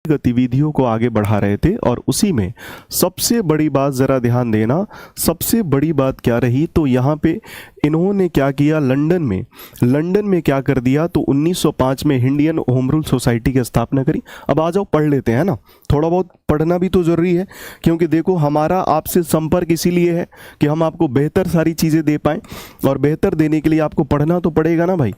गतिविधियों को आगे बढ़ा रहे थे। और उसी में सबसे बड़ी बात ज़रा ध्यान देना, सबसे बड़ी बात क्या रही, तो यहाँ पे इन्होंने क्या किया, लंदन में क्या कर दिया, तो 1905 में इंडियन होम रूल सोसाइटी की स्थापना करी। अब आ जाओ पढ़ लेते हैं ना, थोड़ा बहुत पढ़ना भी तो ज़रूरी है, क्योंकि देखो हमारा आपसे संपर्क इसीलिए है कि हम आपको बेहतर सारी चीज़ें दे पाएँ, और बेहतर देने के लिए आपको पढ़ना तो पड़ेगा ना भाई।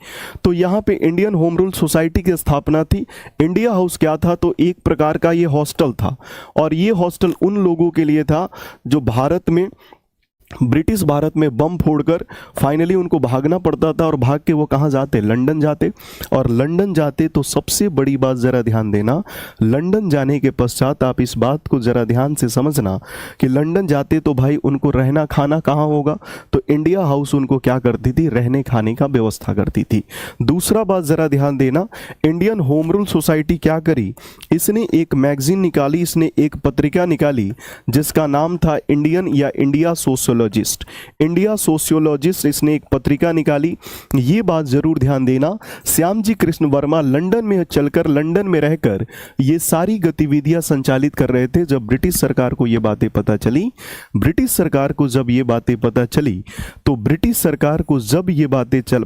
तो यहाँ पे इंडियन होम रूल सोसाइटी की स्थापना थी। इंडिया हाउस क्या था, तो एक प्रकार का ये हॉस्टल था, और ये हॉस्टल उन लोगों के लिए था जो ब्रिटिश भारत में बम फोड़कर फाइनली उनको भागना पड़ता था, और भाग के वो कहाँ जाते, लंदन जाते। और लंदन जाते तो सबसे बड़ी बात ज़रा ध्यान देना, लंदन जाने के पश्चात आप इस बात को ज़रा ध्यान से समझना कि लंदन जाते तो भाई उनको रहना खाना कहाँ होगा, तो इंडिया हाउस उनको क्या करती थी, रहने खाने का व्यवस्था करती थी। दूसरा बात ज़रा ध्यान देना, इंडियन होम रूल सोसाइटी क्या करी, इसने एक मैगजीन निकाली, इसने एक पत्रिका निकाली जिसका नाम था इंडिया सोशियोलॉजिस्ट, इसने एक पत्रिका निकाली। ये बात जरूर ध्यान देना, श्याम जी कृष्ण वर्मा लंदन में चलकर, लंदन में रहकर ये सारी गतिविधियां संचालित कर रहे थे। जब ब्रिटिश सरकार को ये बातें पता चली,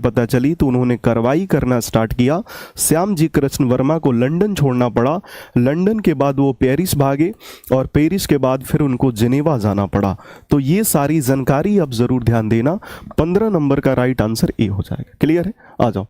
पता चली तो उन्होंने कार्रवाई करना स्टार्ट किया। श्याम जी कृष्ण वर्मा को लंदन छोड़ना पड़ा। लंदन के बाद वो पेरिस भागे, और पेरिस के बाद फिर उनको जिनेवा जाना पड़ा। तो ये सारी जानकारी अब जरूर ध्यान देना, 15 नंबर का राइट आंसर ए हो जाएगा। क्लियर है, आ जाओ।